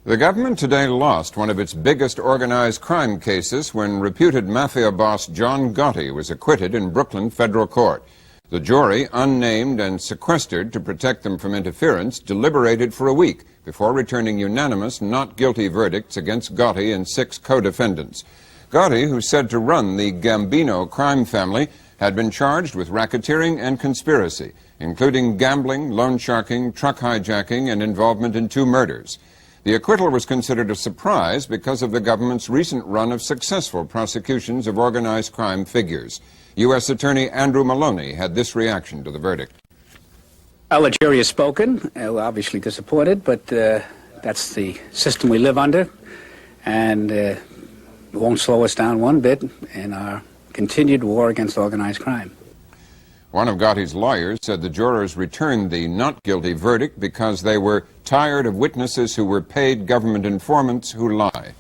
The government today lost one of its biggest organized crime cases when reputed mafia boss John Gotti was acquitted in Brooklyn federal court. The jury, unnamed and sequestered to protect them from interference, deliberated for a week before returning unanimous not guilty verdicts against Gotti and 6 co-defendants. Gotti, who's said to run the Gambino crime family, had been charged with racketeering and conspiracy, including gambling, loan sharking, truck hijacking, and involvement in 2 murders. The acquittal was considered a surprise because of the government's recent run of successful prosecutions of organized crime figures. U.S. Attorney Andrew Maloney had this reaction to the verdict. Well, the jury has spoken. We're obviously disappointed, but that's the system we live under, and it won't slow us down one bit in our continued war against organized crime. One of Gotti's lawyers said the jurors returned the not guilty verdict because they were tired of witnesses who were paid government informants who lie.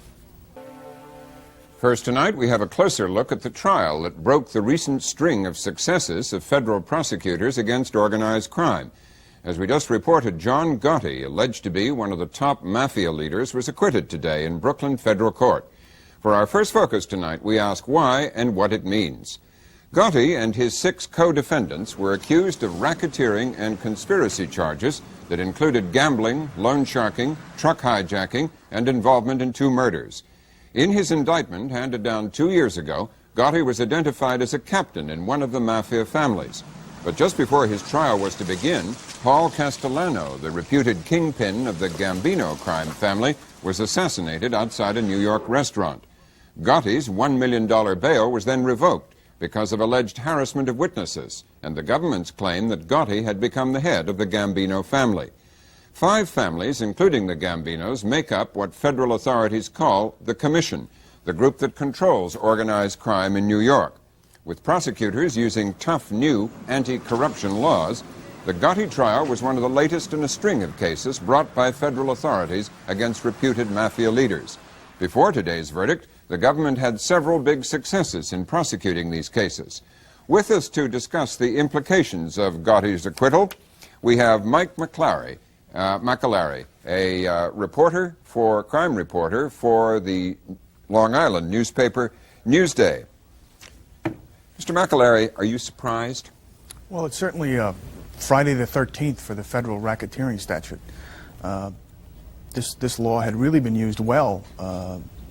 First tonight, we have a closer look at the trial that broke the recent string of successes of federal prosecutors against organized crime. As we just reported, John Gotti, alleged to be one of the top mafia leaders, was acquitted today in Brooklyn federal court. For our first focus tonight, we ask why and what it means. Gotti and his 6 co-defendants were accused of racketeering and conspiracy charges that included gambling, loan sharking, truck hijacking, and involvement in 2 murders. In his indictment, handed down 2 years ago, Gotti was identified as a captain in one of the mafia families. But just before his trial was to begin, Paul Castellano, the reputed kingpin of the Gambino crime family, was assassinated outside a New York restaurant. Gotti's $1 million bail was then revoked because of alleged harassment of witnesses, and the government's claim that Gotti had become the head of the Gambino family. 5 families, including the Gambinos, make up what federal authorities call the Commission, the group that controls organized crime in New York. With prosecutors using tough new anti-corruption laws, the Gotti trial was one of the latest in a string of cases brought by federal authorities against reputed mafia leaders. Before today's verdict, the government had several big successes in prosecuting these cases. With us to discuss the implications of Gotti's acquittal, we have Mike McClary, a crime reporter for the Long Island newspaper Newsday. Mr. McClary, are you surprised? Well, it's certainly Friday the 13th for the federal racketeering statute. This law had really been used well.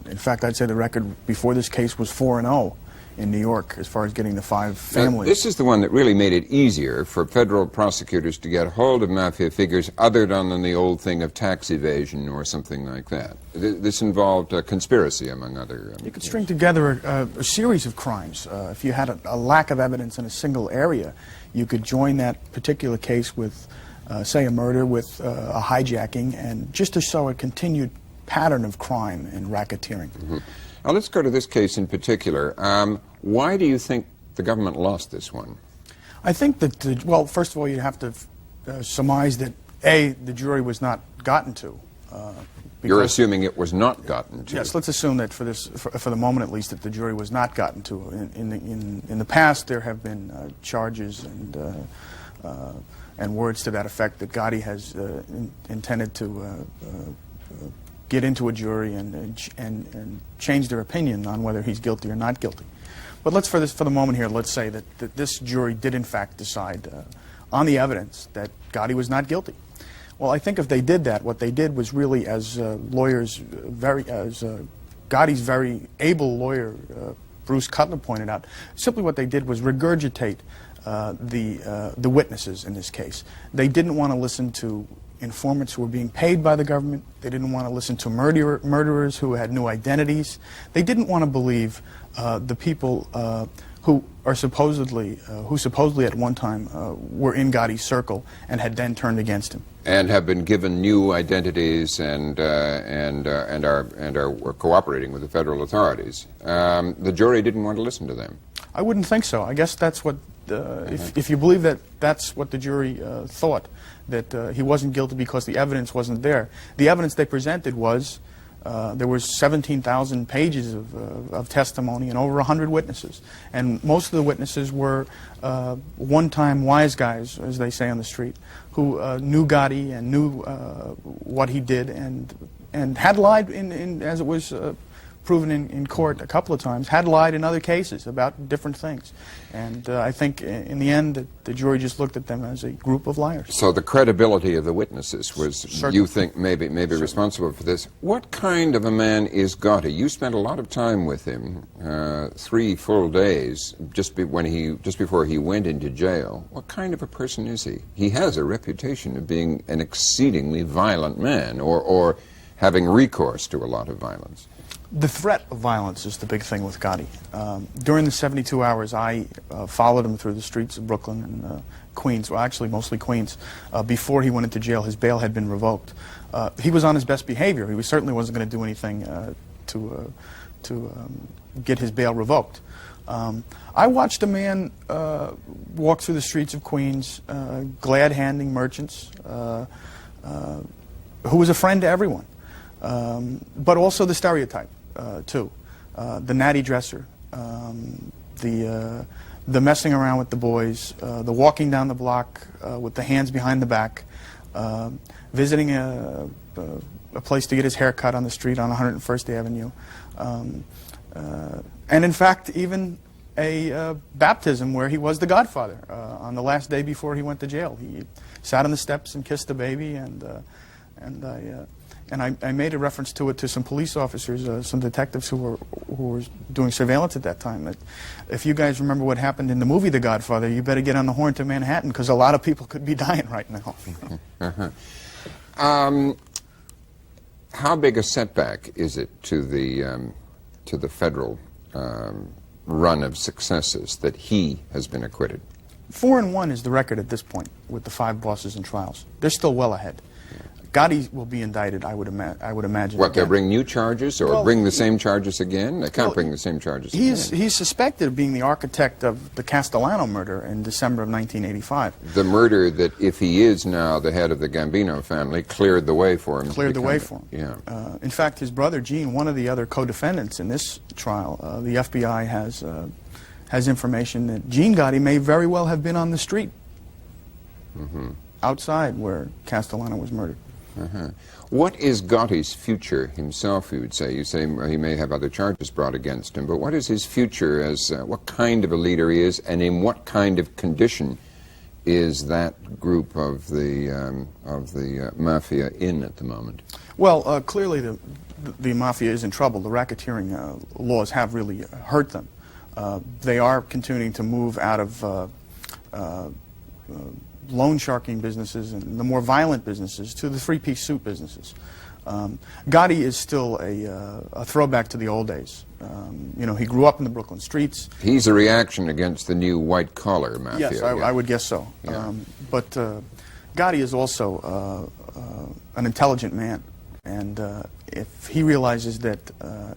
In fact, I'd say the record before this case was 4-0 in New York as far as getting the 5 families. Now, this is the one that really made it easier for federal prosecutors to get hold of mafia figures other than the old thing of tax evasion or something like that. This involved conspiracy, among other... You could string together a series of crimes. If you had a lack of evidence in a single area, you could join that particular case with, say, a murder with a hijacking, and just to show a continued pattern of crime and racketeering. Mm-hmm. Now let's go to this case in particular. Why do you think the government lost this one? I think that, well, first of all, you have to surmise that, A, the jury was not gotten to. You're assuming it was not gotten to. Yes, let's assume that for the moment at least, that the jury was not gotten to. In the past, there have been charges and words to that effect that Gotti has intended to get into a jury and change their opinion on whether he's guilty or not guilty. But let's, for the moment here, let's say that this jury did in fact decide on the evidence that Gotti was not guilty. Well, I think if they did that, what they did was really, as lawyers, Gotti's very able lawyer, Bruce Cutler, pointed out, simply what they did was regurgitate the witnesses in this case. They didn't want to listen to informants who were being paid by the government. They didn't want to listen to murderers who had new identities. They didn't want to believe the people who supposedly at one time were in Gotti's circle and had then turned against him. And have been given new identities and are cooperating with the federal authorities. The jury didn't want to listen to them. I wouldn't think so. I guess that's what, if you believe that that's what the jury thought, that he wasn't guilty because the evidence wasn't there. The evidence they presented was there was 17,000 pages of testimony and over 100 witnesses. And most of the witnesses were one-time wise guys, as they say on the street, who knew Gotti and knew what he did and and had lied as it was proven in court a couple of times, had lied in other cases about different things. And I think in the end the jury just looked at them as a group of liars. So the credibility of the witnesses was, Certainly. you think, maybe responsible for this. What kind of a man is Gotti? You spent a lot of time with him, 3 full days, just before he went into jail. What kind of a person is he? He has a reputation of being an exceedingly violent man, or having recourse to a lot of violence. The threat of violence is the big thing with Gotti. During the 72 hours, I followed him through the streets of Brooklyn and Queens, well, actually mostly Queens. Before he went into jail, his bail had been revoked. He was on his best behavior. He certainly wasn't going to do anything to get his bail revoked. I watched a man walk through the streets of Queens, glad-handing merchants, who was a friend to everyone. But also the stereotype, too. The natty dresser, the messing around with the boys, the walking down the block with the hands behind the back, visiting a place to get his hair cut on the street on 101st Avenue, and in fact even a baptism where he was the godfather on the last day before he went to jail. He sat on the steps and kissed the baby, and I made a reference to it to some police officers, some detectives who were doing surveillance at that time. That if you guys remember what happened in the movie The Godfather, you better get on the horn to Manhattan, because a lot of people could be dying right now. How big a setback is it to the federal run of successes that he has been acquitted? 4-1 is the record at this point with the 5 bosses and trials. They're still well ahead. Gotti will be indicted, I would imagine. What, they'll again. bring new charges, or bring the same charges again? They can't bring the same charges again. He's suspected of being the architect of the Castellano murder in December of 1985. The murder that, if he is now the head of the Gambino family, cleared the way for him. Cleared the way for him. Yeah. In fact, his brother, Gene, one of the other co-defendants in this trial, the FBI has information that Gene Gotti may very well have been on the street outside where Castellano was murdered. What is Gotti's future himself, you would say? You say he may have other charges brought against him, but what is his future as, what kind of a leader he is, and in what kind of condition is that group of the mafia in at the moment? Well, clearly the mafia is in trouble. The racketeering laws have really hurt them. They are continuing to move out of loan sharking businesses and the more violent businesses to the 3-piece suit businesses. Gotti is still a throwback to the old days. You know, he grew up in the Brooklyn streets. He's a reaction against the new white-collar mafia. Yes, I would guess so. Yeah. But Gotti is also an intelligent man. And if he realizes that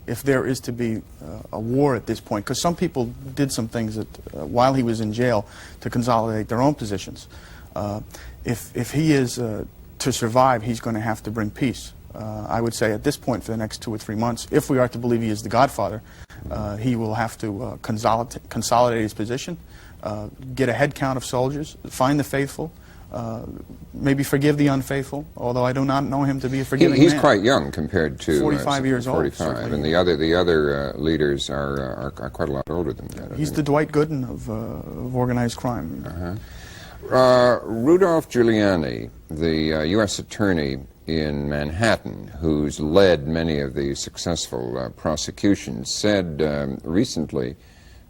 if there is to be a war at this point, because some people did some things that, while he was in jail to consolidate their own positions, if he is to survive, he's going to have to bring peace. I would say at this point for the next 2 or 3 months, if we are to believe he is the godfather, he will have to consolidate his position, get a head count of soldiers, find the faithful, maybe forgive the unfaithful, although I do not know him to be a forgiving man. He's quite young compared to 45 years old. 45, and the other leaders are quite a lot older than that. He's the Dwight Gooden of organized crime. Rudolph Giuliani, the U.S. attorney in Manhattan, who's led many of the successful prosecutions, said recently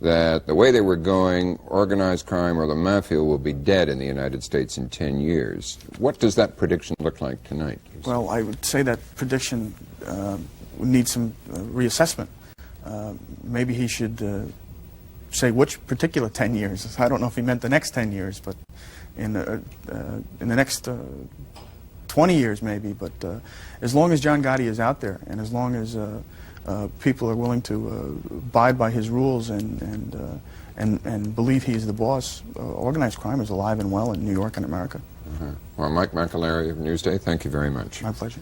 that the way they were going, organized crime or the mafia will be dead in the United States in 10 years. What does that prediction look like tonight? Well, I would say that prediction needs some reassessment. Maybe he should say which particular 10 years. I don't know if he meant the next 10 years, but in the next 20 years maybe. But as long as John Gotti is out there, and as long as people are willing to abide by his rules and believe he is the boss, organized crime is alive and well in New York and America. Well, Mike McAlery of Newsday, thank you very much. My pleasure.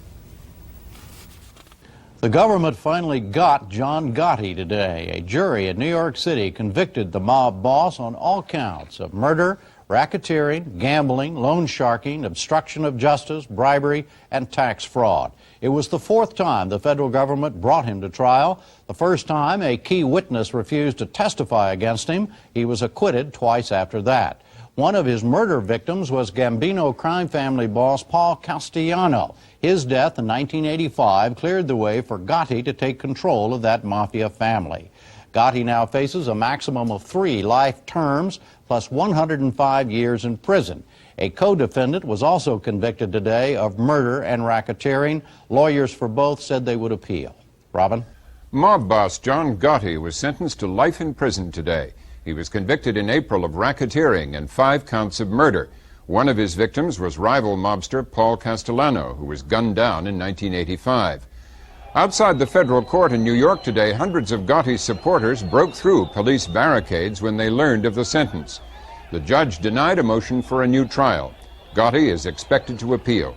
The government finally got John Gotti today. A jury in New York City convicted the mob boss on all counts of murder, racketeering, gambling, loan sharking, obstruction of justice, bribery, and tax fraud. It was the fourth time the federal government brought him to trial. The first time, a key witness refused to testify against him. He was acquitted twice after that. One of his murder victims was Gambino crime family boss Paul Castellano. His death in 1985 cleared the way for Gotti to take control of that mafia family. Gotti now faces a maximum of 3 life terms plus 105 years in prison. A co-defendant was also convicted today of murder and racketeering. Lawyers for both said they would appeal. Robin? Mob boss John Gotti was sentenced to life in prison today. He was convicted in April of racketeering and 5 counts of murder. One of his victims was rival mobster Paul Castellano, who was gunned down in 1985. Outside the federal court in New York today, hundreds of Gotti's supporters broke through police barricades when they learned of the sentence. The judge denied a motion for a new trial. Gotti is expected to appeal.